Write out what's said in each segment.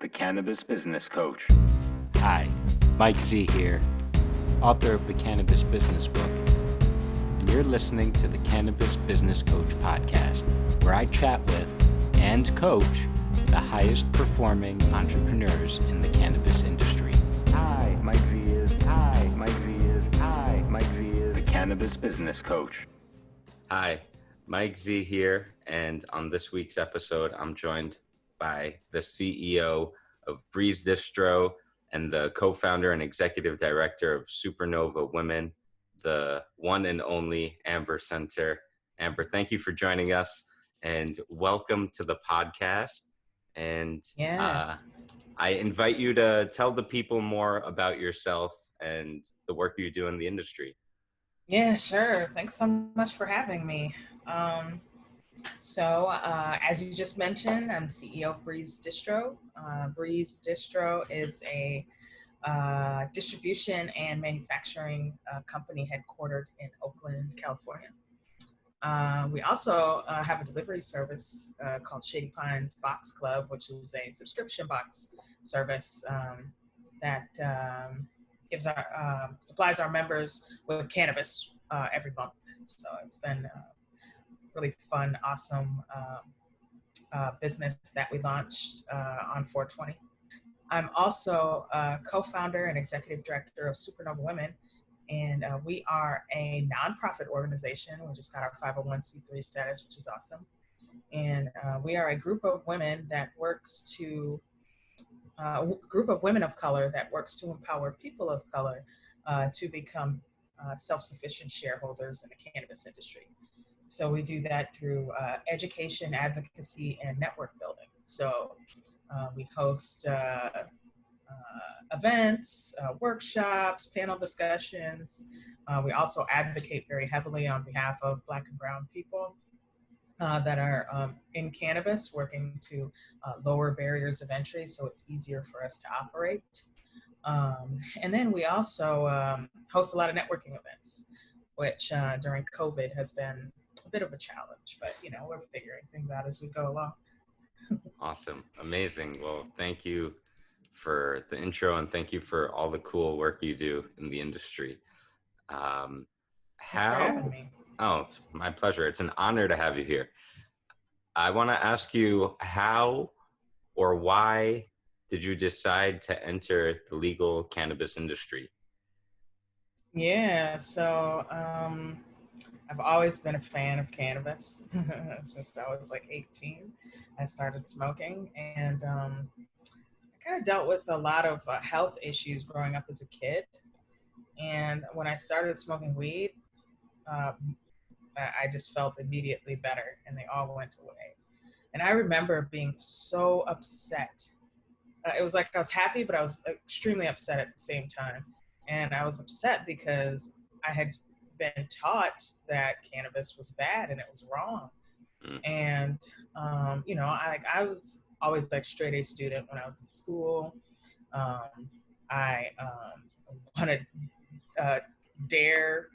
the Cannabis Business Coach. Hi, Mike Z here, author of the Cannabis Business Book, and you're listening to the Cannabis Business Coach podcast, where I chat with and coach the highest performing entrepreneurs in the cannabis industry. Hi, Mike Z is. Hi, Mike Z is. Hi, Mike Z is the Cannabis Business Coach. Hi, Mike Z here, and on this week's episode, I'm joined by the CEO of Breeze Distro and the co-founder and executive director of Supernova Women, the one and only Amber Center. Amber, thank you for joining us and welcome to the podcast. And I invite you to tell the people more about yourself and the work you do in the industry. Yeah, sure. Thanks so much for having me. As you just mentioned, I'm CEO of Breeze Distro. Breeze Distro is a distribution and manufacturing company headquartered in Oakland, California. We also have a delivery service called Shady Pines Box Club, which is a subscription box service that gives our supplies our members with cannabis every month. So it's been really fun, awesome business that we launched on 4/20. I'm also co-founder and executive director of Supernova Women, and we are a nonprofit organization. We just got our 501c3 status, which is awesome. And we are a group of women that works to group of women of color that works to empower people of color to become self-sufficient shareholders in the cannabis industry. So we do that through education, advocacy, and network building. So we host events, workshops, panel discussions. We also advocate very heavily on behalf of Black and Brown people that are in cannabis, working to lower barriers of entry so it's easier for us to operate. And then we also host a lot of networking events, which during COVID has been a bit of a challenge, but we're figuring things out as we go along. Awesome. Amazing. Well, thank you for the intro and thank you for all the cool work you do in the industry. Thanks for having me. Oh, my pleasure. It's an honor to have you here. I want to ask you, how or why did you decide to enter the legal cannabis industry? Yeah, so I've always been a fan of cannabis since I was like 18. I started smoking, and I kind of dealt with a lot of health issues growing up as a kid. And when I started smoking weed, I just felt immediately better, and they all went away. And I remember being so upset. It was like I was happy, but I was extremely upset at the same time. And I was upset because I had been taught that cannabis was bad and it was wrong. And, I was always like straight A student when I was in school. I wanted DARE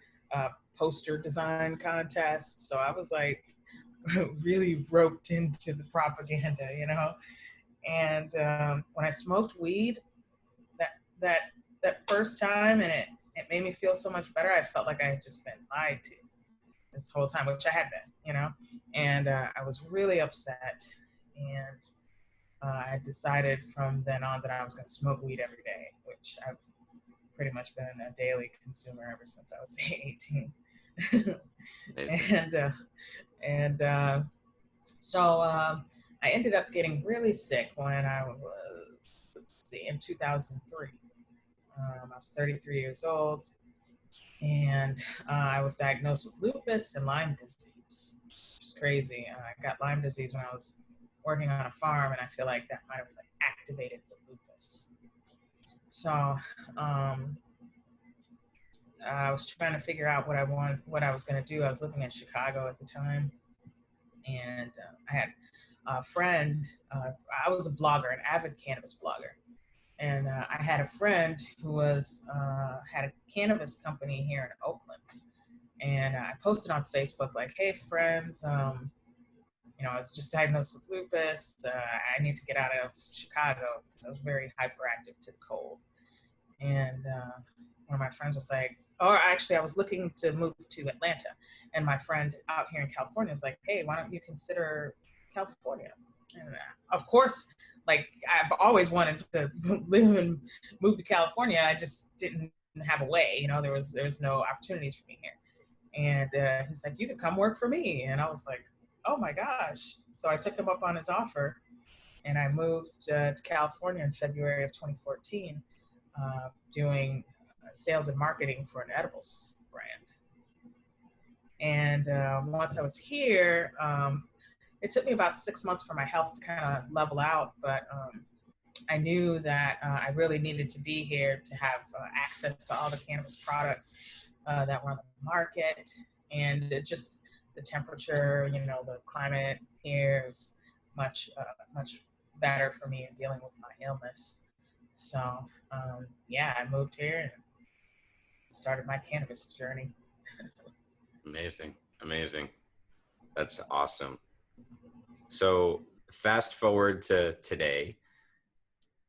poster design contest. So I was like really roped into the propaganda, And when I smoked weed, that first time, and it made me feel so much better. I felt like I had just been lied to this whole time, which I had been, And I was really upset, and I decided from then on that I was going to smoke weed every day, which I've pretty much been a daily consumer ever since I was 18. So I ended up getting really sick when I was, in 2003. I was 33 years old, and I was diagnosed with lupus and Lyme disease, which is crazy. I got Lyme disease when I was working on a farm, and I feel like that might have activated the lupus. So I was trying to figure out what I was going to do. I was living in Chicago at the time, and I had a friend. I was a blogger, an avid cannabis blogger. And I had a friend who had a cannabis company here in Oakland. And I posted on Facebook like, hey, friends, I was just diagnosed with lupus. I need to get out of Chicago because I was very hyperactive to the cold. And one of my friends was like, or actually, I was looking to move to Atlanta. And my friend out here in California was like, hey, why don't you consider California? And of course, like I've always wanted to live and move to California. I just didn't have a way. There was no opportunities for me here. And he's like, you could come work for me. And I was like, oh my gosh. So I took him up on his offer and I moved to California in February of 2014, doing sales and marketing for an edibles brand. And once I was here, it took me about 6 months for my health to kind of level out, but I knew that I really needed to be here to have access to all the cannabis products that were on the market, and just the temperature, the climate here is much better for me in dealing with my illness. So I moved here and started my cannabis journey. Amazing. That's awesome. So fast forward to today,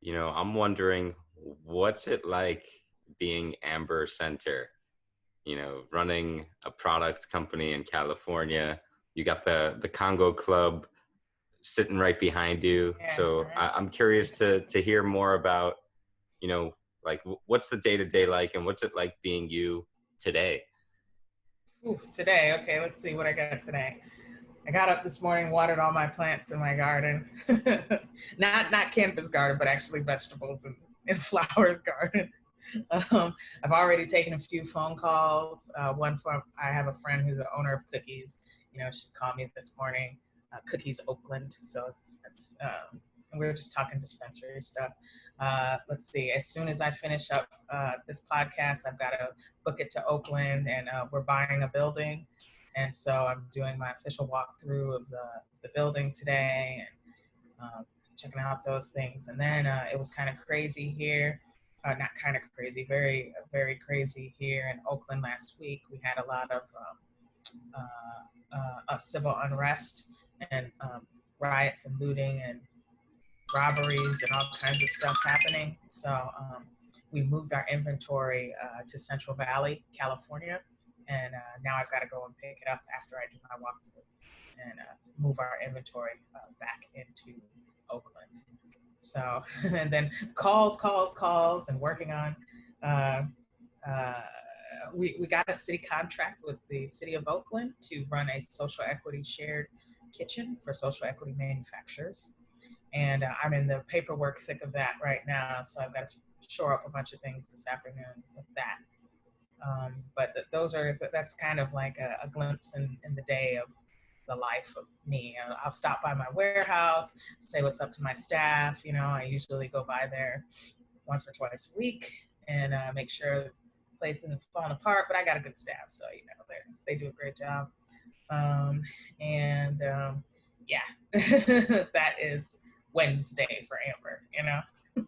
I'm wondering, what's it like being Amber Center, running a product company in California? You got the Congo Club sitting right behind you. Yeah, so right. I'm curious to hear more about, like what's the day-to-day like, and what's it like being you today? Today, okay, let's see what I got today. I got up this morning, watered all my plants in my garden. not cannabis garden, but actually vegetables and flowers garden. I've already taken a few phone calls. I have a friend who's the owner of Cookies. She's called me this morning, Cookies Oakland. So that's, and we were just talking dispensary stuff. Let's see, as soon as I finish up this podcast, I've got to book it to Oakland, and we're buying a building. And so I'm doing my official walkthrough of the building today, and checking out those things. And then it was kind of crazy here. Not kind of crazy, very, very crazy here in Oakland last week. We had a lot of civil unrest and riots and looting and robberies and all kinds of stuff happening. So we moved our inventory to Central Valley, California. And now I've got to go and pick it up after I do my walkthrough and move our inventory back into Oakland. So, and then calls, and working on, we got a city contract with the city of Oakland to run a social equity shared kitchen for social equity manufacturers. And I'm in the paperwork thick of that right now. So I've got to shore up a bunch of things this afternoon with that. But that's kind of like a glimpse in the day of the life of me. I'll stop by my warehouse, say what's up to my staff. I usually go by there once or twice a week and make sure the place isn't falling apart, but I got a good staff, so they do a great job. That is Wednesday for Amber.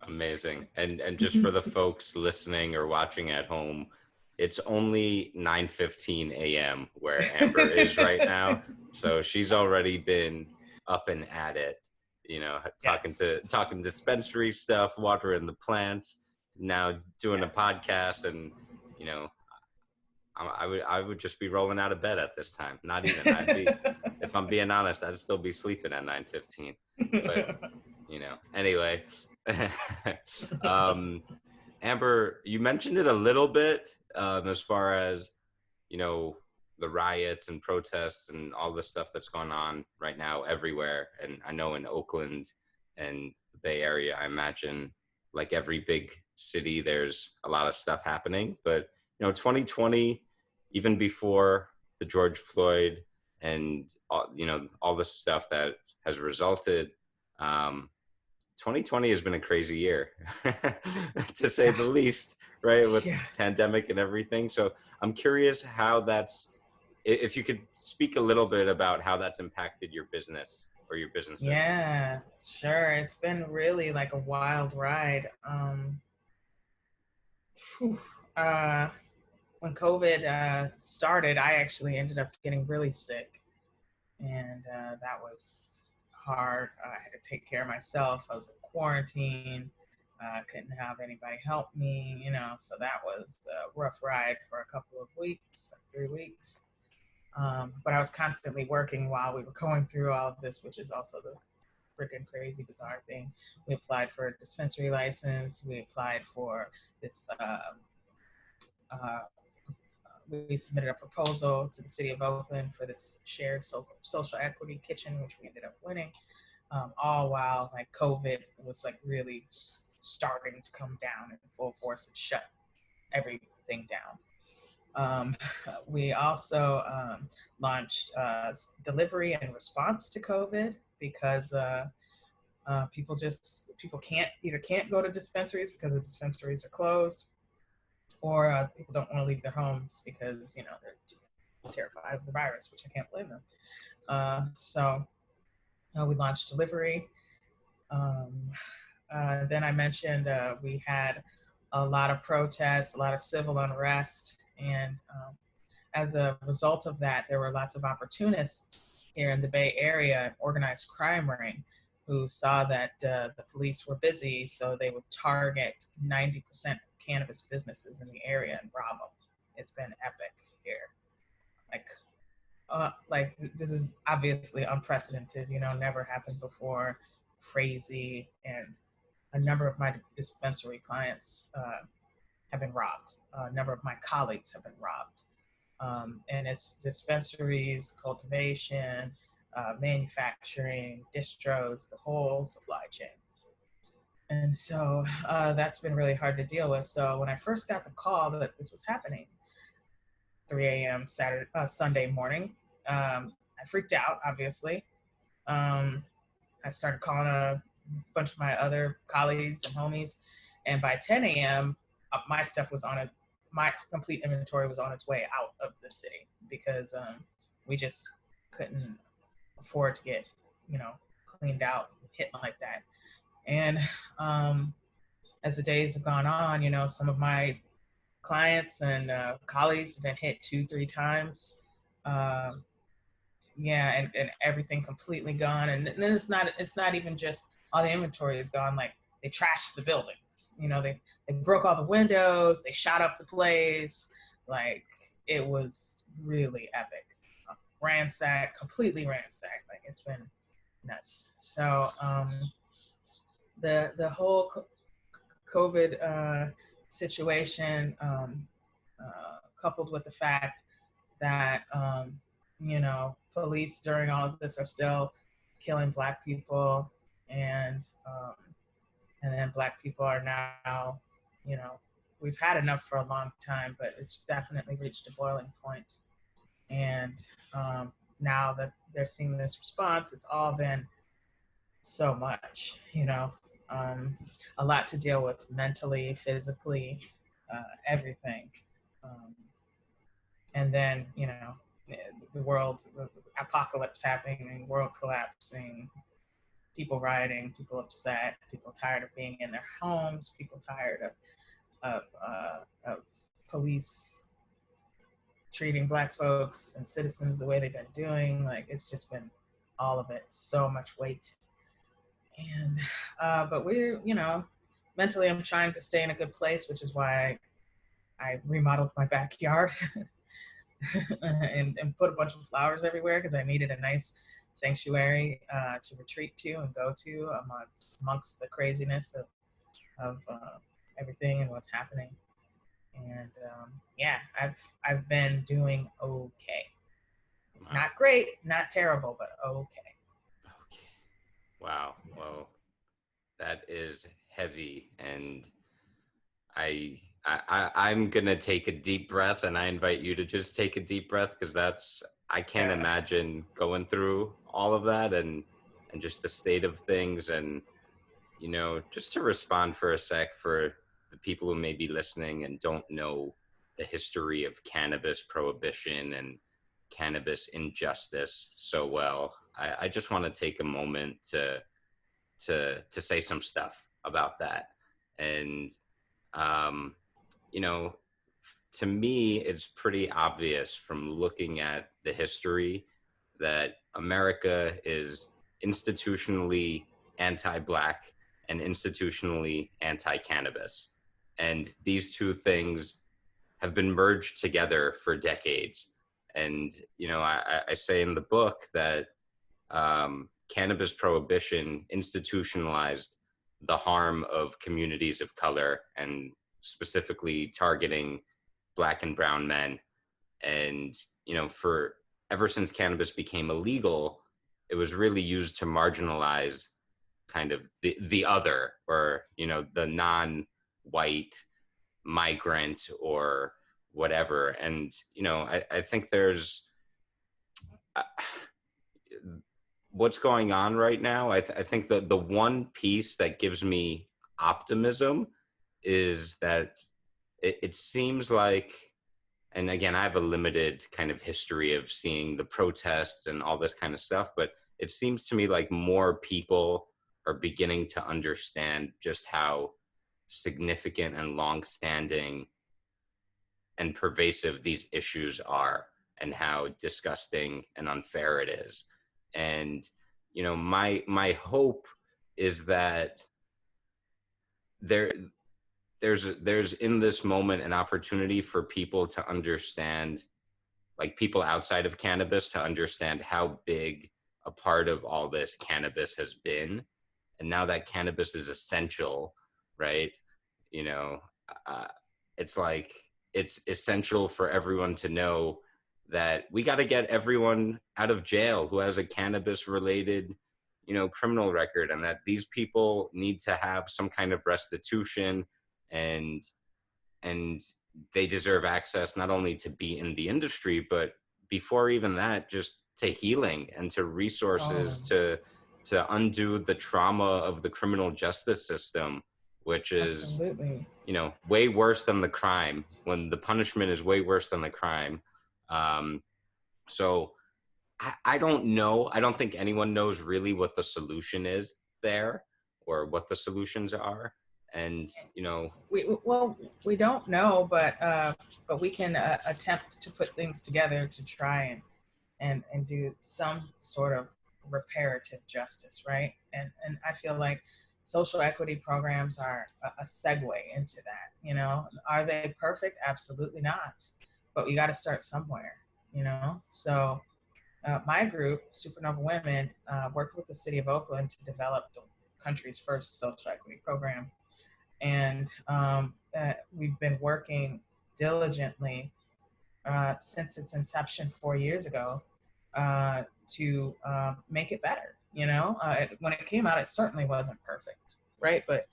Amazing. And just for the folks listening or watching at home, it's only 9:15 a.m. where Amber is right now. So she's already been up and at it, talking dispensary stuff, watering the plants, now doing a podcast. And, I would just be rolling out of bed at this time. Not even. If I'm being honest, I'd still be sleeping at 9:15. But, anyway. Amber, you mentioned it a little bit as far as, the riots and protests and all the stuff that's going on right now everywhere. And I know in Oakland and the Bay Area, I imagine like every big city, there's a lot of stuff happening. But, 2020, even before the George Floyd and, all the stuff that has resulted, 2020 has been a crazy year, to say the least, right? With pandemic and everything. So I'm curious if you could speak a little bit about how that's impacted your business or your businesses. Yeah, sure. It's been really like a wild ride. When COVID started, I actually ended up getting really sick. and that was hard. I had to take care of myself. I was in quarantine. Couldn't have anybody help me, so that was a rough ride for a couple of weeks, like 3 weeks. But I was constantly working while we were going through all of this, which is also the freaking crazy, bizarre thing. We applied for a dispensary license. We applied for this. Uh, we submitted a proposal to the city of Oakland for this shared social equity kitchen, which we ended up winning. All while like COVID was like really just starting to come down in full force and shut everything down. We also launched delivery in response to COVID because people can't go to dispensaries because the dispensaries are closed, or people don't want to leave their homes because they're terrified of the virus, which I can't blame them. So we launched delivery. Then I mentioned we had a lot of protests, a lot of civil unrest, and as a result of that, there were lots of opportunists here in the Bay Area, an organized crime ring, who saw that the police were busy, so they would target 90% of cannabis businesses in the area and rob them. It's been epic here. Like this is obviously unprecedented, never happened before, crazy, and a number of my dispensary clients have been robbed. A number of my colleagues have been robbed. And it's dispensaries, cultivation, manufacturing, distros, the whole supply chain. And so that's been really hard to deal with. So when I first got the call that this was happening, 3 a.m. Sunday morning, I freaked out, obviously. I started calling a bunch of my other colleagues and homies, and by 10 a.m., my stuff was on it. My complete inventory was on its way out of the city because we just couldn't afford to get, cleaned out, hit like that. And as the days have gone on, some of my clients and colleagues have been hit 2-3 times. And everything completely gone. And then it's not even just all the inventory is gone. Like they trashed the buildings. They broke all the windows. They shot up the place. Like it was really epic. Completely ransacked. Like it's been nuts. So the whole COVID situation, coupled with the fact that police during all of this are still killing Black people, and then Black people are now, we've had enough for a long time, but it's definitely reached a boiling point. And now that they're seeing this response, it's all been so much, a lot to deal with mentally, physically, everything. And then, the world, the apocalypse happening, world collapsing, people rioting, people upset, people tired of being in their homes, people tired of police treating Black folks and citizens the way they've been doing. Like it's just been all of it, so much weight. And but we're, mentally I'm trying to stay in a good place, which is why I remodeled my backyard. and put a bunch of flowers everywhere because I needed a nice sanctuary to retreat to and go to amongst the craziness of everything and what's happening. And I've been doing okay. Wow. Not great, not terrible, but okay. Okay. Wow. Well, that is heavy, and I'm gonna take a deep breath, and I invite you to just take a deep breath because I can't imagine going through all of that and just the state of things. And just to respond for a sec for the people who may be listening and don't know the history of cannabis prohibition and cannabis injustice so well, I just want to take a moment to say some stuff about that. And to me, it's pretty obvious from looking at the history that America is institutionally anti-Black and institutionally anti-cannabis. And these two things have been merged together for decades. And, I say in the book that cannabis prohibition institutionalized the harm of communities of color and specifically targeting Black and brown men. And, for ever since cannabis became illegal, it was really used to marginalize kind of the other, or, the non-white migrant or whatever. And, I think there's uh, what's going on right now. I think that the one piece that gives me optimism is that it seems like, and again, I have a limited kind of history of seeing the protests and all this kind of stuff, but it seems to me like more people are beginning to understand just how significant and long-standing and pervasive these issues are, and how disgusting and unfair it is. And my hope is that there's in this moment an opportunity for people to understand, like people outside of cannabis, to understand how big a part of all this cannabis has been. And now that cannabis is essential, right? You know, it's like it's essential for everyone to know that we got to get everyone out of jail who has a cannabis related, criminal record, and that these people need to have some kind of restitution, and they deserve access not only to be in the industry, but before even that, just to healing and to resources to undo the trauma of the criminal justice system, which is Absolutely. way worse than the crime, when the punishment is way worse than the crime. So I don't know. I don't think anyone knows really what the solution is there, or what the solutions are. And, We don't know, but we can attempt to put things together to try and do some sort of reparative justice, right? And I feel like social equity programs are a segue into that. Are they perfect? Absolutely not. But we got to start somewhere. So my group, Supernova Women, worked with the city of Oakland to develop the country's first social equity program. And we've been working diligently since its inception 4 years ago to make it better. When it came out, it certainly wasn't perfect, right? But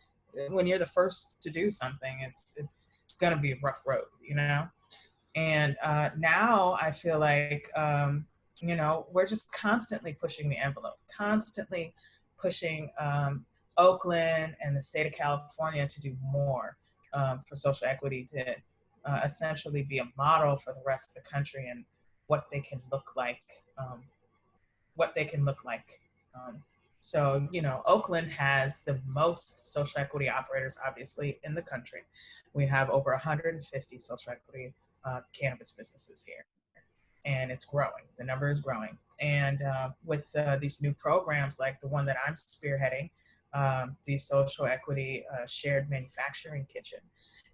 when you're the first to do something, it's going to be a rough road, And now I feel like we're just constantly pushing the envelope, constantly pushing Oakland and the state of California to do more for social equity, to essentially be a model for the rest of the country and what they can look like. So, Oakland has the most social equity operators, obviously, in the country. We have over 150 social equity cannabis businesses here, and it's growing. The number is growing. And with these new programs, like the one that I'm spearheading, the social equity shared manufacturing kitchen,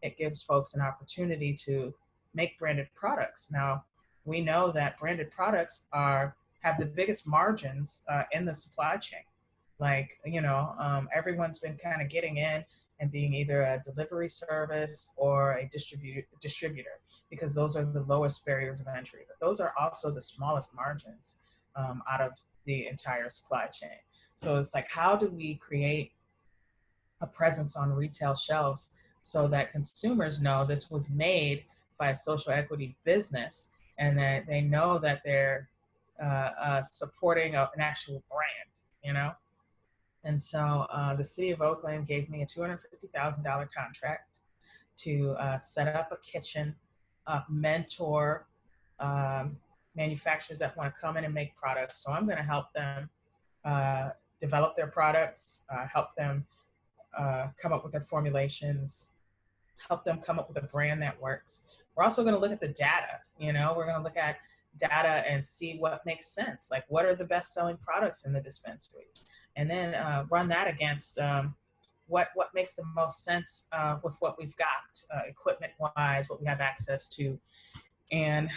it gives folks an opportunity to make branded products. Now, we know that branded products have the biggest margins in the supply chain. Like, everyone's been kind of getting in and being either a delivery service or a distributor, because those are the lowest barriers of entry. But those are also the smallest margins out of the entire supply chain. So it's like, how do we create a presence on retail shelves so that consumers know this was made by a social equity business, and that they know that they're supporting an actual brand, And so the city of Oakland gave me a $250,000 contract to set up a kitchen, mentor manufacturers that want to come in and make products. So I'm going to help them develop their products, help them come up with their formulations, help them come up with a brand that works. We're also going to look at the data. We're going to look at data and see what makes sense. Like, what are the best selling products in the dispensaries? And then run that against what makes the most sense with what we've got, equipment wise, what we have access to. And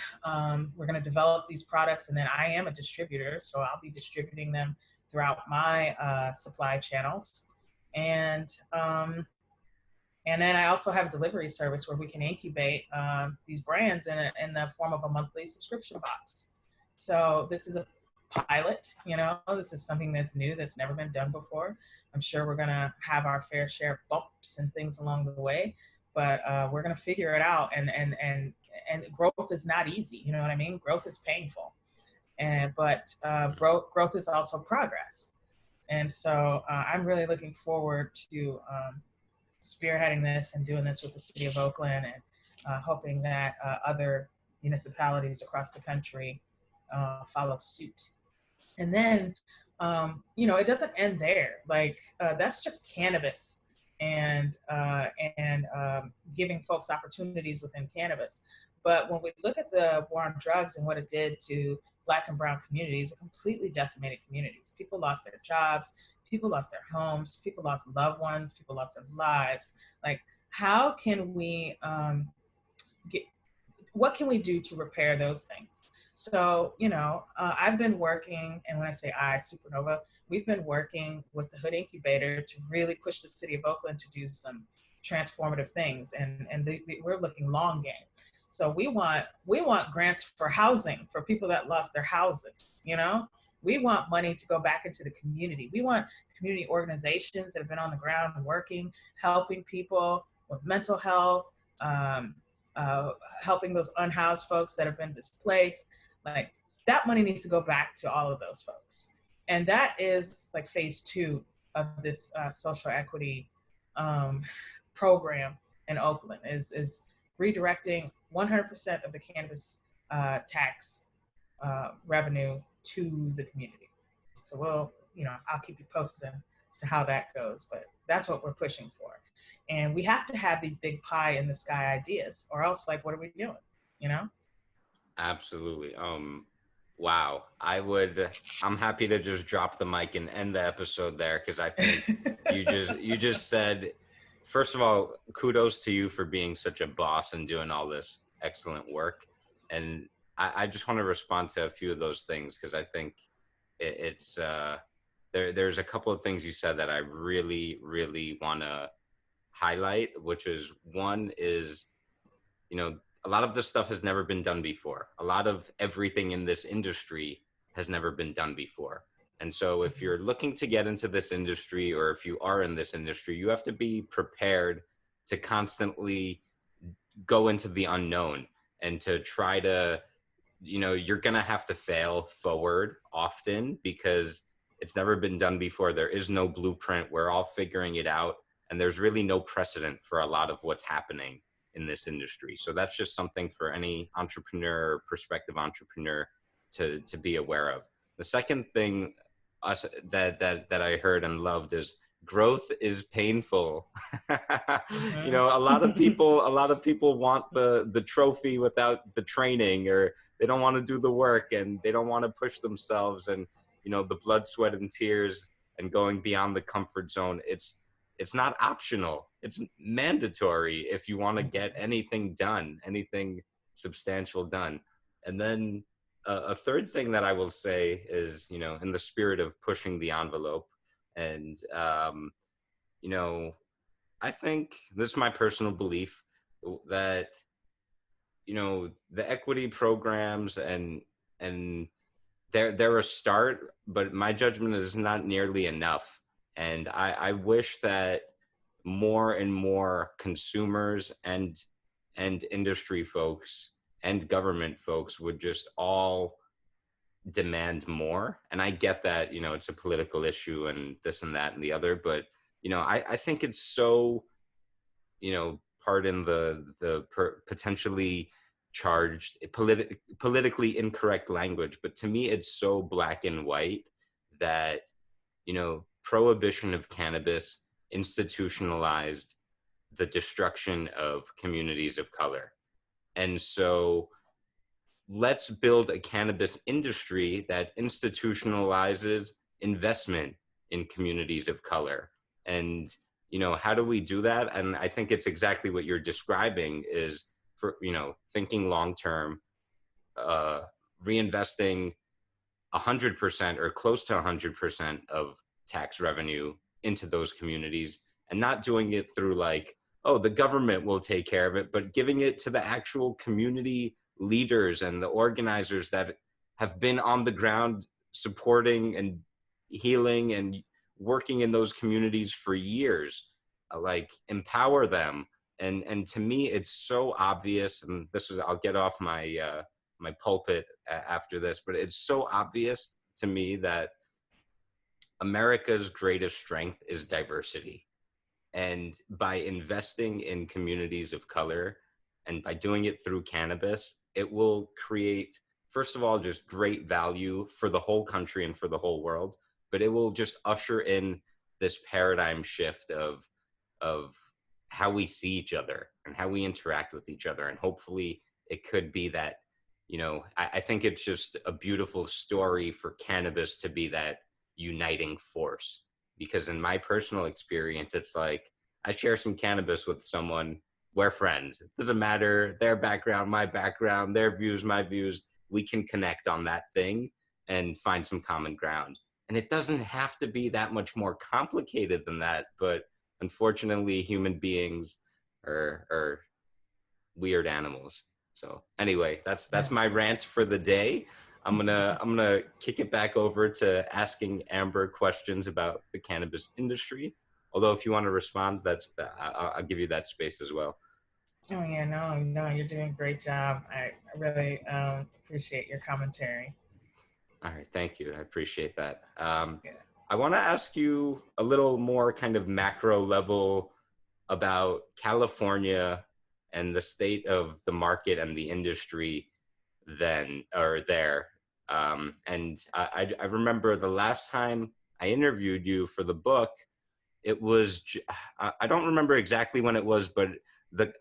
we're going to develop these products. And then I am a distributor, so I'll be distributing them throughout my supply channels. And then I also have a delivery service where we can incubate these brands in the form of a monthly subscription box. So this is a pilot, this is something that's new, that's never been done before. I'm sure we're gonna have our fair share of bumps and things along the way, but we're gonna figure it out. And growth is not easy, you know what I mean? Growth is painful, but growth is also progress. And so I'm really looking forward to spearheading this and doing this with the city of Oakland, and hoping that other municipalities across the country follow suit. And then, it doesn't end there. Like that's just cannabis and giving folks opportunities within cannabis. But when we look at the war on drugs and what it did to Black and brown communities, it completely decimated communities. People lost their jobs, people lost their homes, people lost loved ones, people lost their lives. Like, how can we what can we do to repair those things? So, I've been working, and when I say Supernova, we've been working with the Hood Incubator to really push the city of Oakland to do some transformative things, and we're looking long game. So we want grants for housing for people that lost their houses. We want money to go back into the community. We want community organizations that have been on the ground working, helping people with mental health, helping those unhoused folks that have been displaced. Like, that money needs to go back to all of those folks. And that is like phase 2 of this social equity program in Oakland, is redirecting 100% of the cannabis tax revenue to the community. So I'll keep you posted as to how that goes, but that's what we're pushing for. And we have to have these big pie in the sky ideas, or else, like, what are we doing? Absolutely. Wow. I'm happy to just drop the mic and end the episode there, because I think you just said, first of all, kudos to you for being such a boss and doing all this excellent work. And I just want to respond to a few of those things, because I think it's there's a couple of things you said that I really, really want to highlight, which is, one is, a lot of this stuff has never been done before. A lot of everything in this industry has never been done before. And so if you're looking to get into this industry, or if you are in this industry, you have to be prepared to constantly go into the unknown and to try to, you're going to have to fail forward often, because it's never been done before. There is no blueprint. We're all figuring it out. And there's really no precedent for a lot of what's happening in this industry. So that's just something for any entrepreneur or prospective entrepreneur to be aware of. The second thing that I heard and loved is, growth is painful. A lot of people want the trophy without the training, or they don't want to do the work, and they don't want to push themselves, and the blood, sweat, and tears, and going beyond the comfort zone. It's not optional. It's mandatory if you want to get anything done, anything substantial done. And then a third thing that I will say is, in the spirit of pushing the envelope, and, I think this is my personal belief, that, the equity programs and they're a start, but my judgment is not nearly enough. And I wish that more and more consumers and industry folks and government folks would just all demand more. And I get that, it's a political issue and this and that and the other, but, I think it's so, pardon the potentially charged, politically incorrect language, but to me, it's so black and white that, prohibition of cannabis institutionalized the destruction of communities of color. And so let's build a cannabis industry that institutionalizes investment in communities of color. And, how do we do that? And I think it's exactly what you're describing is for, thinking long-term, reinvesting 100% or close to 100% of tax revenue into those communities, and not doing it through like, oh, the government will take care of it, but giving it to the actual community leaders and the organizers that have been on the ground supporting and healing and working in those communities for years. Like, empower them. And to me, it's so obvious, and I'll get off my pulpit after this, but it's so obvious to me that America's greatest strength is diversity. And by investing in communities of color and by doing it through cannabis, it will create, first of all, just great value for the whole country and for the whole world. But it will just usher in this paradigm shift of how we see each other and how we interact with each other. And hopefully it could be that, I think it's just a beautiful story for cannabis to be that uniting force. Because in my personal experience, it's like I share some cannabis with someone, we're friends. It doesn't matter their background, my background, their views, my views. We can connect on that thing and find some common ground. And it doesn't have to be that much more complicated than that. But unfortunately, human beings are weird animals. So anyway, that's my rant for the day. I'm gonna kick it back over to asking Amber questions about the cannabis industry. Although if you want to respond, I'll give you that space as well. Oh yeah, no, you're doing a great job. I really appreciate your commentary. All right, thank you. I appreciate that. Yeah. I want to ask you a little more kind of macro level about California and the state of the market and the industry there. And I remember the last time I interviewed you for the book, it was, I don't remember exactly when it was, but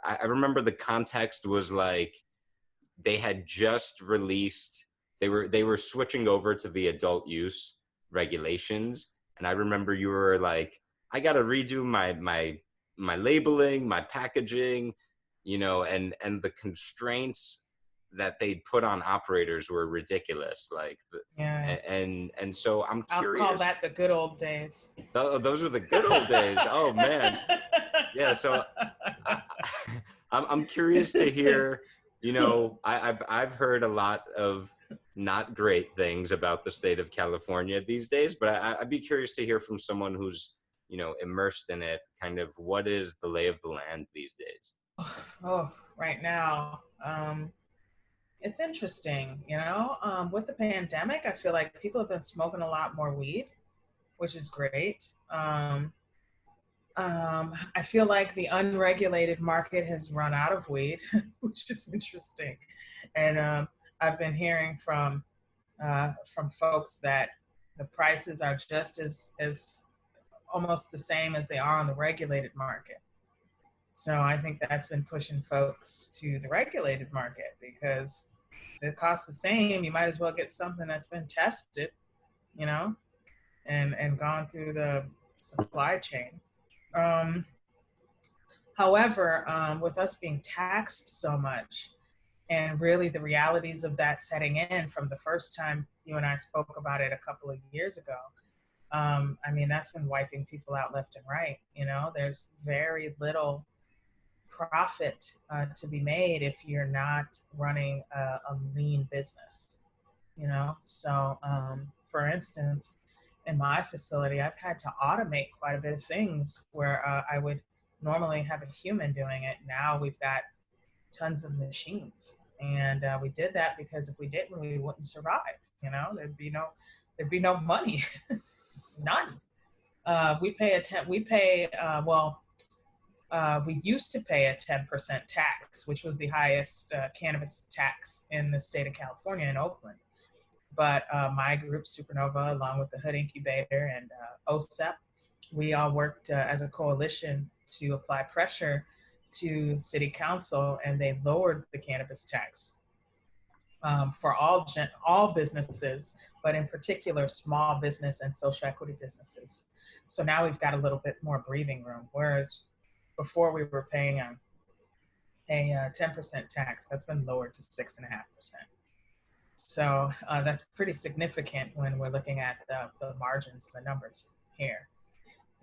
I remember the context was like they had just released, they were switching over to the adult use regulations. And I remember you were like, I got to redo my labeling, my packaging, and the constraints that they'd put on operators were ridiculous. Like, Yeah. and so I'm curious. I'll call that the good old days. Those were the good old days. Oh man. Yeah. So I'm curious to hear, I've heard a lot of not great things about the state of California these days, but I'd be curious to hear from someone who's, immersed in it, kind of what is the lay of the land these days? Oh, right now, it's interesting, with the pandemic, I feel like people have been smoking a lot more weed, which is great. I feel like the unregulated market has run out of weed, which is interesting. And I've been hearing from folks that the prices are just as almost the same as they are on the regulated market. So I think that's been pushing folks to the regulated market, because if it costs the same, you might as well get something that's been tested, and gone through the supply chain. However, with us being taxed so much, and really the realities of that setting in from the first time you and I spoke about it a couple of years ago, that's been wiping people out left and right. There's very little profit to be made if you're not running a lean business. So for instance, in my facility, I've had to automate quite a bit of things where I would normally have a human doing it. Now we've got tons of machines, and we did that because if we didn't, we wouldn't survive. There'd be no money. It's none. We used to pay a 10% tax, which was the highest cannabis tax in the state of California in Oakland. But my group, Supernova, along with the Hood Incubator and OSEP, we all worked as a coalition to apply pressure to city council, and they lowered the cannabis tax for all businesses, but in particular small business and social equity businesses. So now we've got a little bit more breathing room, whereas before we were paying a 10% tax that's been lowered to 6.5%. So that's pretty significant when we're looking at the margins and the numbers here.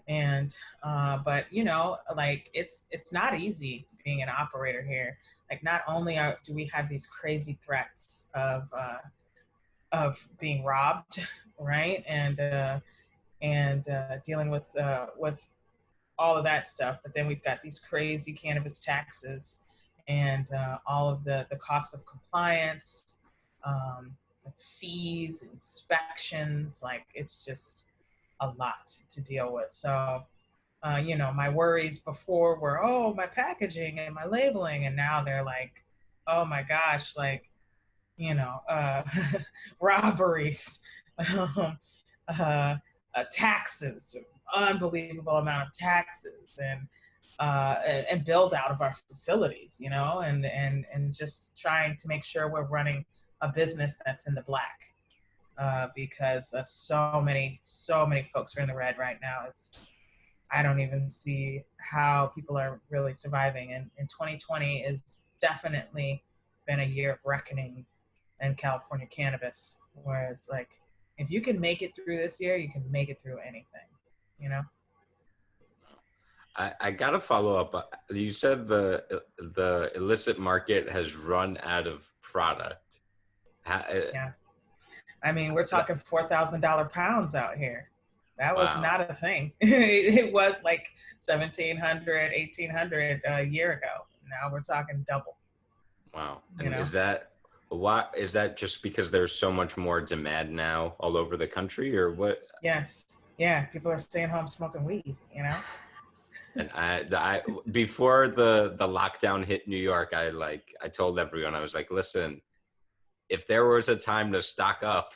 And but like it's not easy being an operator here. Like not only do we have these crazy threats of being robbed, right, and dealing with all of that stuff, but then we've got these crazy cannabis taxes and all of the cost of compliance, fees, inspections. Like it's just a lot to deal with. So my worries before were, oh, my packaging and my labeling, and now they're like, oh my gosh, like, robberies, um, taxes, unbelievable amount of taxes, and build out of our facilities, and just trying to make sure we're running a business that's in the black, because so many folks are in the red right now. I don't even see how people are really surviving. And 2020 is definitely been a year of reckoning in California cannabis. Whereas, like, if you can make it through this year, you can make it through anything, you know? I got to follow up. You said the illicit market has run out of product. Yeah. I mean, we're talking $4,000 pounds out here. That was Wow. not a thing. It was like 1,700, 1,800 a year ago. Now we're talking double. Wow. And is that just because there's so much more demand now all over the country, or what? Yes. Yeah. People are staying home smoking weed, And I before the lockdown hit New York, I told everyone, I was like, listen, if there was a time to stock up,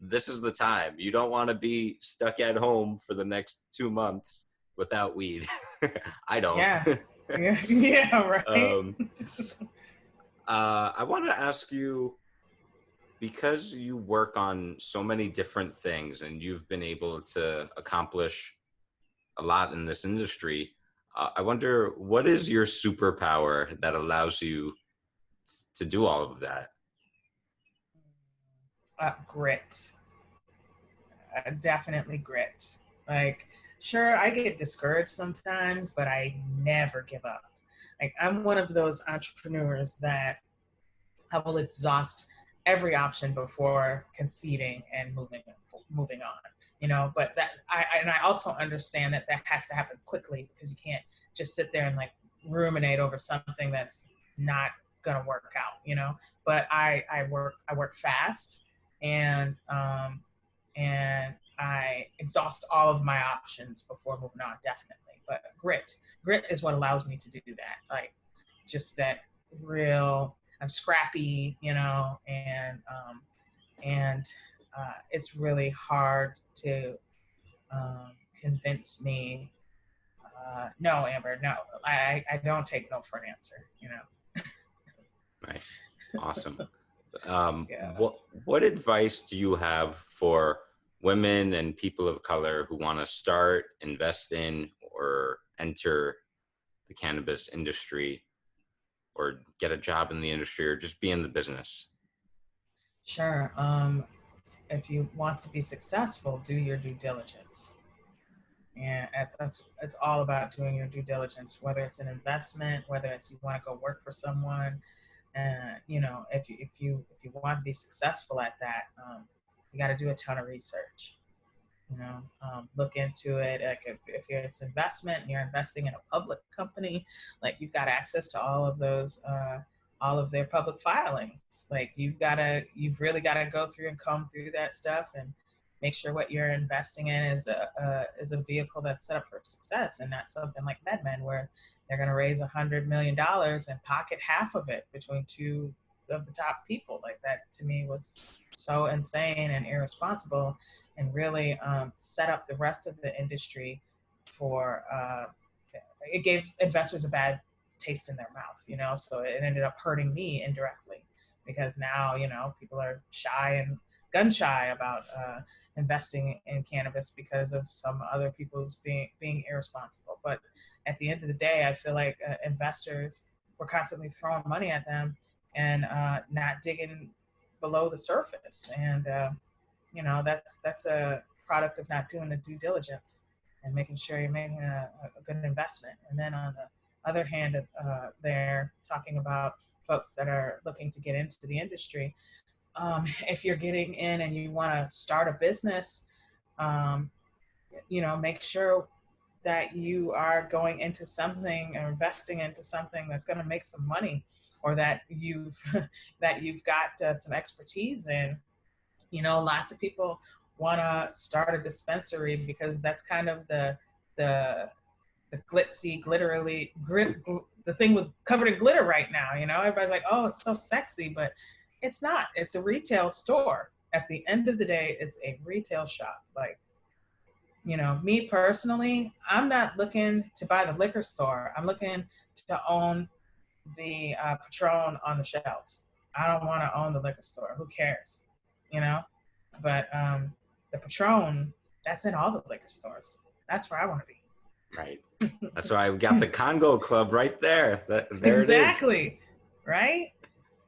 this is the time. You don't want to be stuck at home for the next 2 months without weed. I don't. Yeah. Yeah. Yeah. Right. I want to ask you, because you work on so many different things and you've been able to accomplish a lot in this industry, I wonder, what is your superpower that allows you to do all of that? Grit. Definitely grit. Like, sure, I get discouraged sometimes, but I never give up. Like, I'm one of those entrepreneurs that I will exhaust every option before conceding and moving on. But I also understand that has to happen quickly, because you can't just sit there and like ruminate over something that's not gonna work out. But I work fast, and I exhaust all of my options before moving on, definitely. But grit is what allows me to do that. Like, just that real, I'm scrappy, and it's really hard to convince me. No, Amber, no, I don't take no for an answer. Nice. Awesome. Yeah. What advice do you have for women and people of color who want to start, invest in, or enter the cannabis industry, or get a job in the industry, or just be in the business? Sure. If you want to be successful, do your due diligence. And it's all about doing your due diligence, whether it's an investment, whether it's you want to go work for someone. If you want to be successful at that, you got to do a ton of research. Look into it. Like if it's investment and you're investing in a public company, like you've got access to all of those, all of their public filings. Like you've really got to go through and comb through that stuff and make sure what you're investing in is a vehicle that's set up for success, and not something like MedMen where they're going to raise $100 million and pocket half of it between two of the top people. Like that to me was so insane and irresponsible, and really set up the rest of the industry for it gave investors a bad taste in their mouth, so it ended up hurting me indirectly, because now, people are shy and gun shy about investing in cannabis because of some other people's being irresponsible. But at the end of the day, I feel like investors, we're constantly throwing money at them and not digging below the surface. And that's a product of not doing the due diligence and making sure you're making a good investment. And then on the other hand, they're talking about folks that are looking to get into the industry. If you're getting in and you want to start a business, make sure that you are going into something or investing into something that's going to make some money, or that you've got some expertise in. Lots of people want to start a dispensary because that's kind of the glitzy, the thing with covered in glitter right now. Everybody's like, oh, it's so sexy, but it's not. It's a retail store. At the end of the day, it's a retail shop. Like, me personally, I'm not looking to buy the liquor store. I'm looking to own the Patron on the shelves. I don't want to own the liquor store. Who cares? But the Patron, that's in all the liquor stores. That's where I want to be. Right. That's why we got the Congo Club right there. There exactly. It is. Right.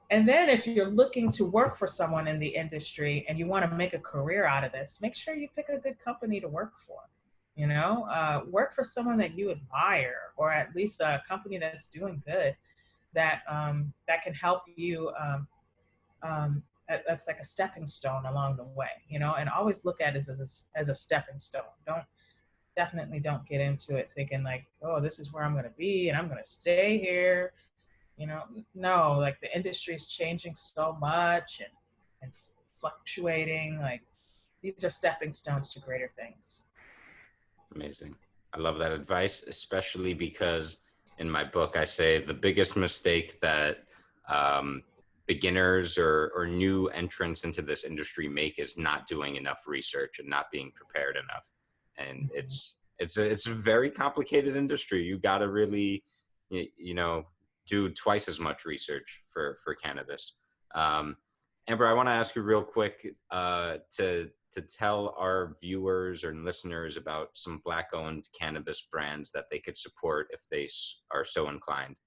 And then if you're looking to work for someone in the industry and you want to make a career out of this, make sure you pick a good company to work for. Work for someone that you admire, or at least a company that's doing good, that can help you. That's like a stepping stone along the way, and always look at it as a stepping stone. Definitely don't get into it thinking like, oh, this is where I'm going to be and I'm going to stay here. No, like the industry is changing so much and fluctuating. Like, these are stepping stones to greater things. Amazing. I love that advice, especially because in my book, I say the biggest mistake that beginners or new entrants into this industry make is not doing enough research and not being prepared enough. And it's a very complicated industry. You got to really, do twice as much research for cannabis. Amber, I want to ask you real quick to tell our viewers and listeners about some Black-owned cannabis brands that they could support if they are so inclined.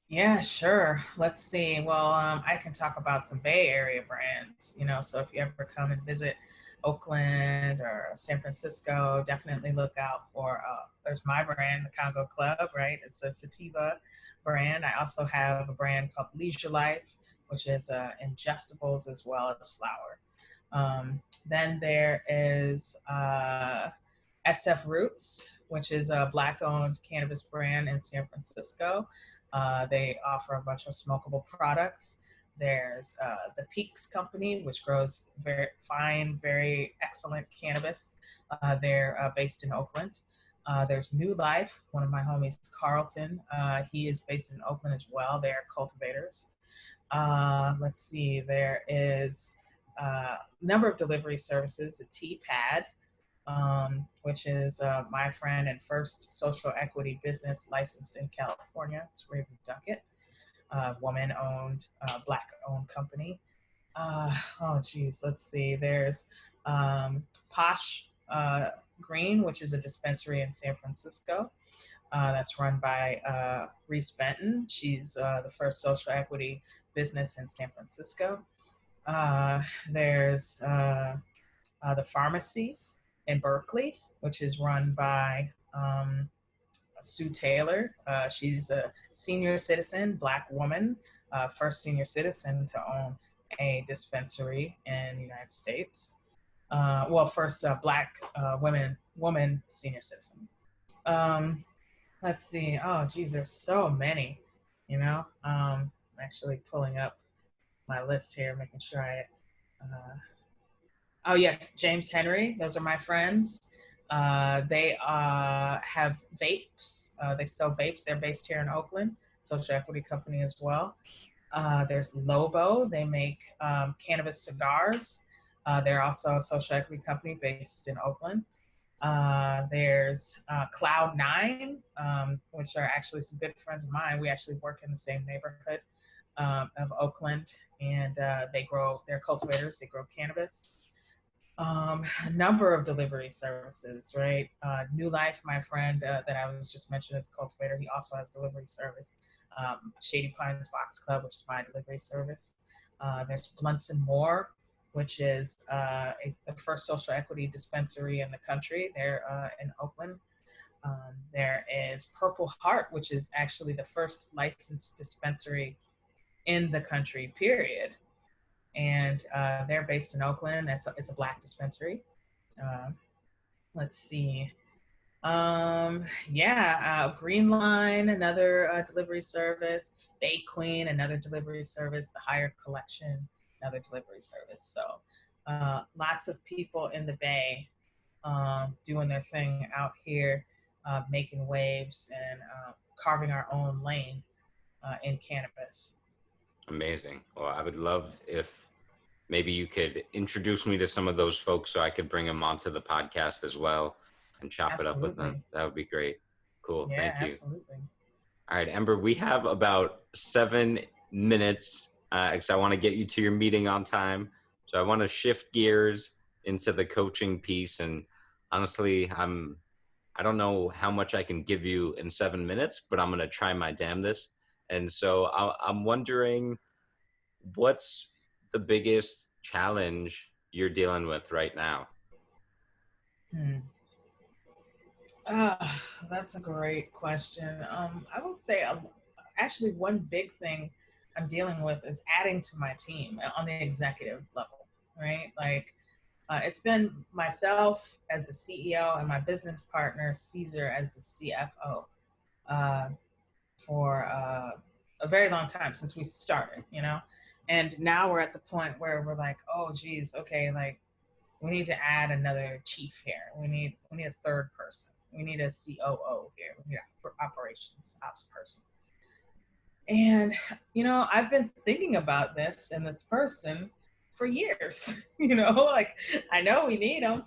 Yeah, sure. Let's see. Well, I can talk about some Bay Area brands, so if you ever come and visit Oakland or San Francisco, definitely look out for, there's my brand, the Congo Club, right? It's a sativa brand. I also have a brand called Leisure Life, which is ingestibles as well as flower. Then there is SF Roots, which is a Black-owned cannabis brand in San Francisco. They offer a bunch of smokable products. There's the Peaks Company, which grows very fine, very excellent cannabis. They're based in Oakland. There's New Life, one of my homies, Carlton. He is based in Oakland as well. They're cultivators. Let's see, there is a number of delivery services, a T-Pad, which is my friend and first social equity business licensed in California. It's Raven Duckett, woman-owned, Black-owned company. Let's see. There's Posh Green, which is a dispensary in San Francisco. That's run by Reese Benton. She's the first social equity business in San Francisco. There's the Pharmacy in Berkeley, which is run by Sue Taylor. She's a senior citizen, Black woman, first senior citizen to own a dispensary in the United States. First Black woman senior citizen. Let's see. Oh, geez, there's so many. I'm actually pulling up my list here, making sure I. Oh yes, James Henry. Those are my friends. They have vapes. They sell vapes. They're based here in Oakland. Social equity company as well. There's Lobo. They make cannabis cigars. They're also a social equity company based in Oakland. There's Cloud9, which are actually some good friends of mine. We actually work in the same neighborhood. of Oakland, and they're cultivators. They grow cannabis. A number of delivery services, right? New Life, my friend that I was just mentioning as a cultivator, he also has delivery service. Shady Pines Box Club, which is my delivery service. There's Blunts and More, which is the first social equity dispensary in the country. They're in Oakland. There is Purple Heart, which is actually the first licensed dispensary in the country, period. And they're based in Oakland. It's a Black dispensary. Uh, let's see. Green Line, another delivery service. Bay Queen, another delivery service. The Hired Collection, another delivery service. So lots of people in the Bay doing their thing out here, making waves and carving our own lane in cannabis. Amazing. Well, I would love if maybe you could introduce me to some of those folks so I could bring them onto the podcast as well and chop it up with them. Absolutely. That would be great. Cool. Yeah, Thank you. absolutely. All right, Amber, we have about 7 minutes because I want to get you to your meeting on time. So I want to shift gears into the coaching piece. And honestly, I don't know how much I can give you in 7 minutes, but I'm going to try my damnedest. And so I'm wondering, what's the biggest challenge you're dealing with right now? That's a great question. I would say actually one big thing I'm dealing with is adding to my team on the executive level, right? Like it's been myself as the CEO and my business partner, Caesar, as the CFO for a very long time since we started, you know? And now we're at the point where we're like, oh, geez, okay, like we need to add another chief here. We need a third person. We need a COO here. We need an operations ops person. And I've been thinking about this and this person for years. Like I know we need them,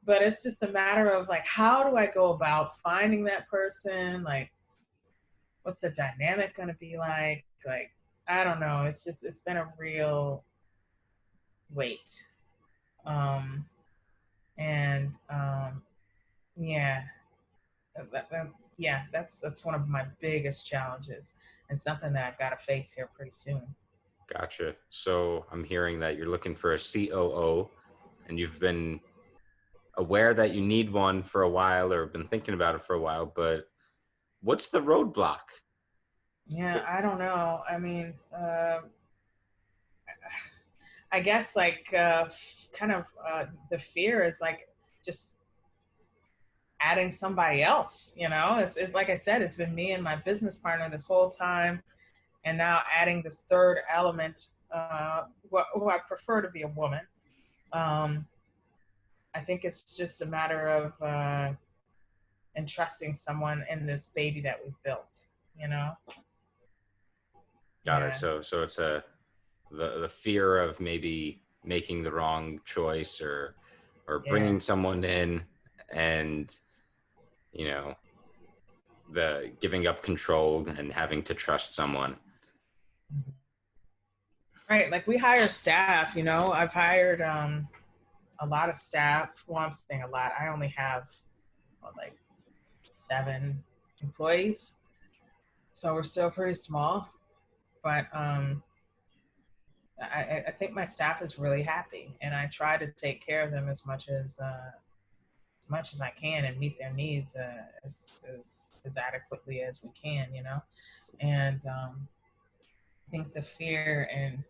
but it's just a matter of like, how do I go about finding that person? Like, what's the dynamic going to be like? Like, I don't know. It's been a real wait. Um, and yeah, that's one of my biggest challenges and something that I've got to face here pretty soon. Gotcha. So I'm hearing that you're looking for a COO and you've been aware that you need one for a while or been thinking about it for a while, but what's the roadblock? Yeah, I don't know. I mean, I guess like the fear is like just adding somebody else, it's like I said, it's been me and my business partner this whole time. And now adding this third element, who I prefer to be a woman. I think it's just a matter of entrusting someone in this baby that we've built, Got it. So it's the fear of maybe making the wrong choice or bringing someone in and, the giving up control and having to trust someone. Right. Like we hire staff, I've hired a lot of staff. Well, I'm saying a lot. I only have like 7 employees. So we're still pretty small, but I think my staff is really happy, and I try to take care of them as much as I can and meet their needs as adequately as we can, And I think the fear in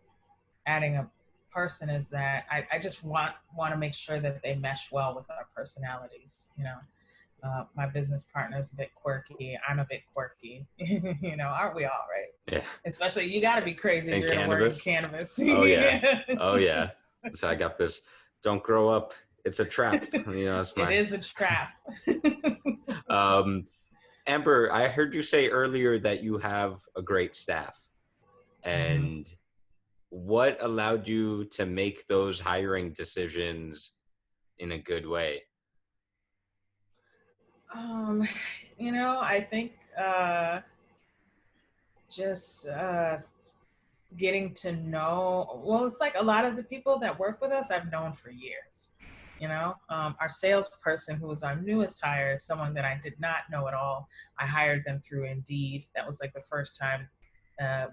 adding a person is that I just want to make sure that they mesh well with our personalities, My business partner is a bit quirky. I'm a bit quirky. Aren't we all, right? Yeah. Especially you got to be crazy if you're going to work in cannabis. Oh, yeah. Oh, yeah. So I got this, don't grow up. It's a trap. It's It is a trap. Amber, I heard you say earlier that you have a great staff. And what allowed you to make those hiring decisions in a good way? I think just getting to know, well, it's like a lot of the people that work with us I've known for years. Our salesperson, who was our newest hire, is someone that I did not know at all. I hired them through Indeed. That was like the first time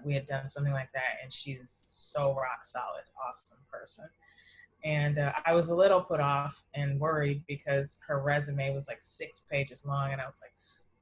we had done something like that, and she's so rock solid, awesome person. And I was a little put off and worried because her resume was like 6 pages long, and I was like,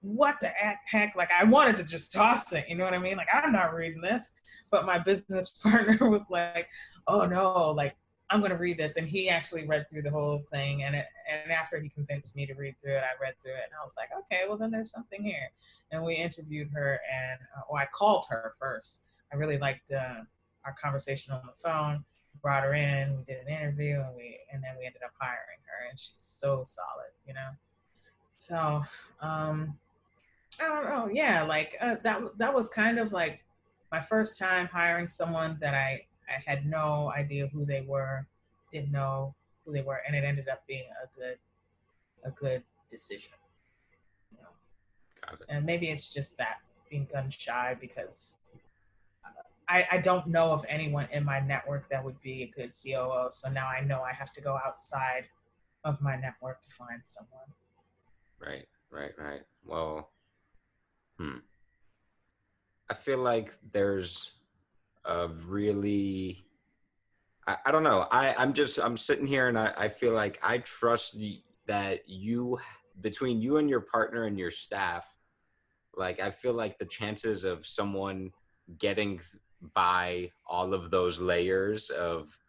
what the heck? Like, I wanted to just toss it, you know what I mean? Like, I'm not reading this. But my business partner was like, oh no, like, I'm going to read this. And he actually read through the whole thing. And after he convinced me to read through it, I read through it. And I was like, okay, well, then there's something here. And we interviewed her, and I called her first. I really liked our conversation on the phone. Brought her in, we did an interview, and then we ended up hiring her. And she's so solid, you know? So, I don't know. Yeah, like that was kind of like my first time hiring someone that I had no idea who they were, didn't know who they were, and it ended up being a good decision. You know? Got it. And maybe it's just that, being gun shy, because I don't know of anyone in my network that would be a good COO. So now I know I have to go outside of my network to find someone. Right. Well, I feel like there's a really, I don't know. I'm sitting here and I feel like I trust that between you and your partner and your staff, like, I feel like the chances of someone getting by all of those layers of,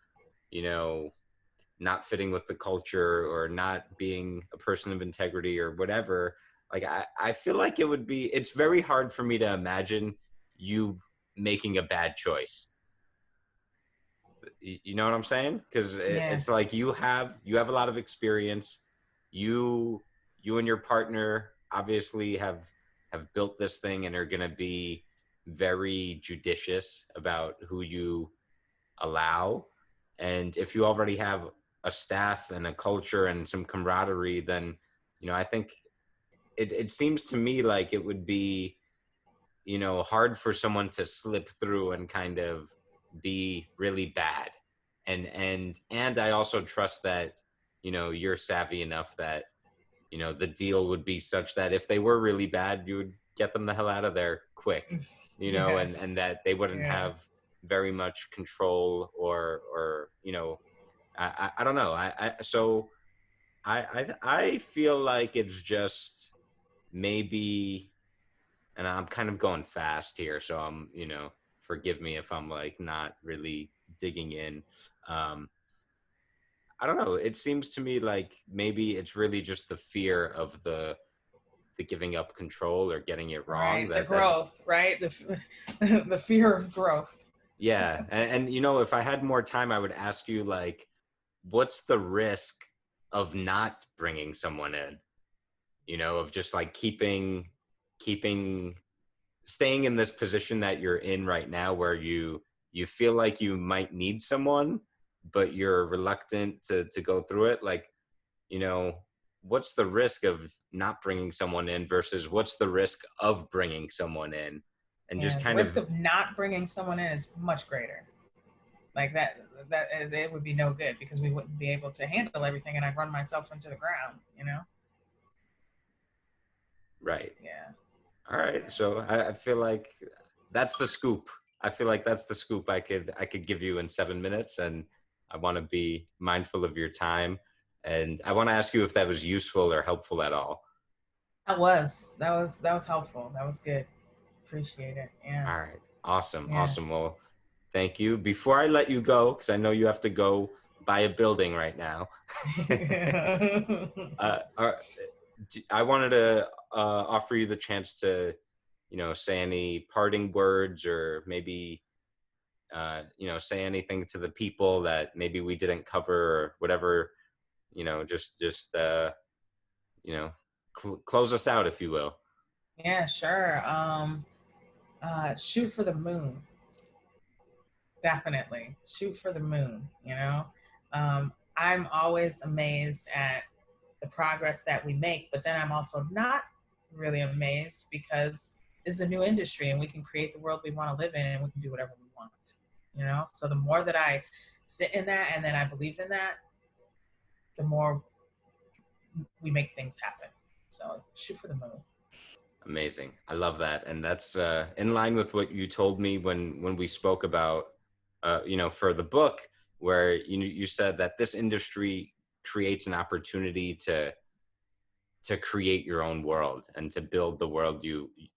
not fitting with the culture or not being a person of integrity or whatever, like, I feel like it's very hard for me to imagine you making a bad choice. You know what I'm saying? Because Yeah. it's like you have a lot of experience. You and your partner obviously have built this thing and are going to be very judicious about who you allow. And if you already have a staff and a culture and some camaraderie, then, I think it seems to me like it would be, hard for someone to slip through and kind of be really bad. And I also trust that, you're savvy enough that, the deal would be such that if they were really bad, you would get them the hell out of there quick, Yeah. and that they wouldn't Yeah. have very much control or I don't know. I feel like it's just maybe, and I'm kind of going fast here, so I'm, forgive me if I'm like not really digging in. I don't know. It seems to me like maybe it's really just the fear of the giving up control or getting it wrong. Right. The growth, right? The fear of growth. Yeah. And if I had more time, I would ask you, like, what's the risk of not bringing someone in, of just like staying in this position that you're in right now, where you feel like you might need someone, but you're reluctant to go through it. Like, what's the risk of not bringing someone in versus what's the risk of bringing someone in? And just kind the risk of not bringing someone in is much greater. Like that it would be no good, because we wouldn't be able to handle everything, and I'd run myself into the ground, Right. Yeah. All right. So I feel like that's the scoop. I feel like that's the scoop I could give you in 7 minutes, and I want to be mindful of your time. And I want to ask you if that was useful or helpful at all. That was helpful. That was good. Appreciate it. Yeah. All right. Awesome. Yeah. Awesome. Well, thank you. Before I let you go, because I know you have to go buy a building right now, I wanted to offer you the chance to, say any parting words, or maybe, say anything to the people that maybe we didn't cover, or whatever, just close us out, if you will. Yeah, sure. Shoot for the moon. Definitely shoot for the moon. I'm always amazed at the progress that we make, but then I'm also not really amazed, because this is a new industry and we can create the world we want to live in, and we can do whatever we want. So the more that I sit in that and then I believe in that, the more we make things happen. So shoot for the moon. Amazing. I love that. And that's in line with what you told me when we spoke about, for the book, where you said that this industry creates an opportunity to create your own world and to build the world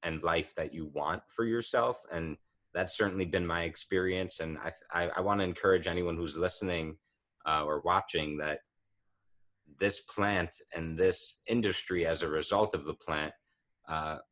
and life that you want for yourself. And that's certainly been my experience. And I want to encourage anyone who's listening or watching that this plant and this industry, as a result of the plant,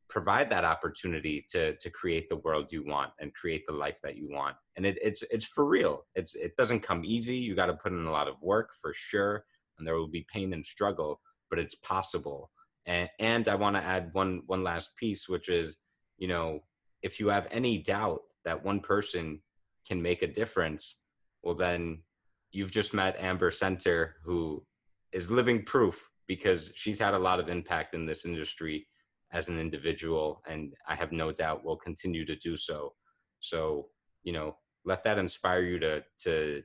provide that opportunity to create the world you want and create the life that you want. And it's for real. It doesn't come easy. You got to put in a lot of work for sure, and there will be pain and struggle, but it's possible. And I want to add one last piece, which is, if you have any doubt that one person can make a difference, well, then you've just met Amber Center, who is living proof, because she's had a lot of impact in this industry as an individual, and I have no doubt will continue to do so. So, let that inspire you to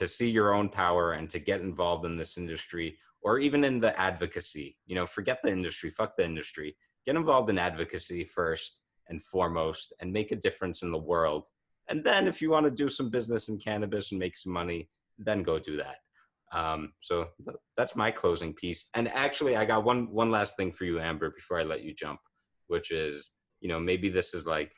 see your own power and to get involved in this industry, or even in the advocacy. Forget the industry, fuck the industry. Get involved in advocacy first and foremost, and make a difference in the world. And then if you want to do some business in cannabis and make some money, then go do that. So that's my closing piece. And actually, I got one last thing for you, Amber, before I let you jump, which is, maybe this is like,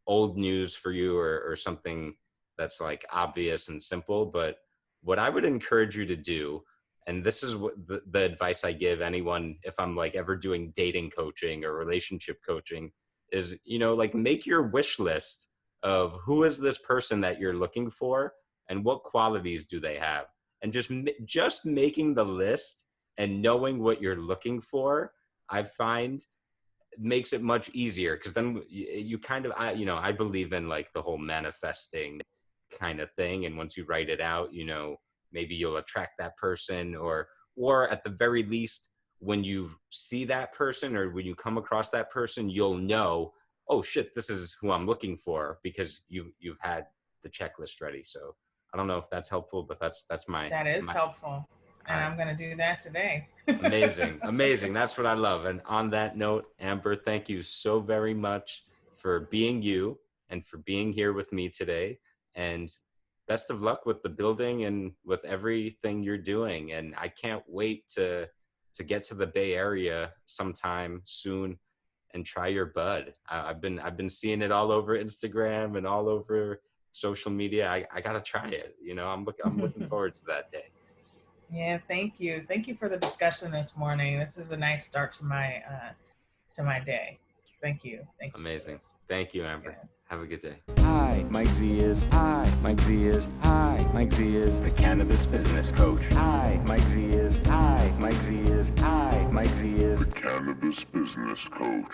old news for you, or something that's like obvious and simple, but what I would encourage you to do, and this is what the advice I give anyone if I'm like ever doing dating coaching or relationship coaching, is, like, make your wish list of who is this person that you're looking for and what qualities do they have. And just making the list and knowing what you're looking for, I find, makes it much easier, because then you kind of, I believe in like the whole manifesting kind of thing. And once you write it out, maybe you'll attract that person, or at the very least, when you see that person or when you come across that person, you'll know, oh shit, this is who I'm looking for, because you've had the checklist ready. So I don't know if that's helpful, but that's That is helpful. And I'm going to do that today. Amazing. That's what I love. And on that note, Amber, thank you so very much for being you and for being here with me today. And best of luck with the building and with everything you're doing. And I can't wait to get to the Bay Area sometime soon and try your bud. I've been seeing it all over Instagram and all over social media. I gotta try it. I'm looking forward to that day. Yeah, thank you for the discussion this morning. This is a nice start to my day. Thank you. Thanks. Amazing. Thank you, Amber. Yeah. Have a good day. Hi, Mike Z is. Hi, Mike Z is. Hi, Mike Z is the cannabis business coach. Hi, Mike Z is. Hi, Mike Z is. Hi, Mike Z is the cannabis business coach.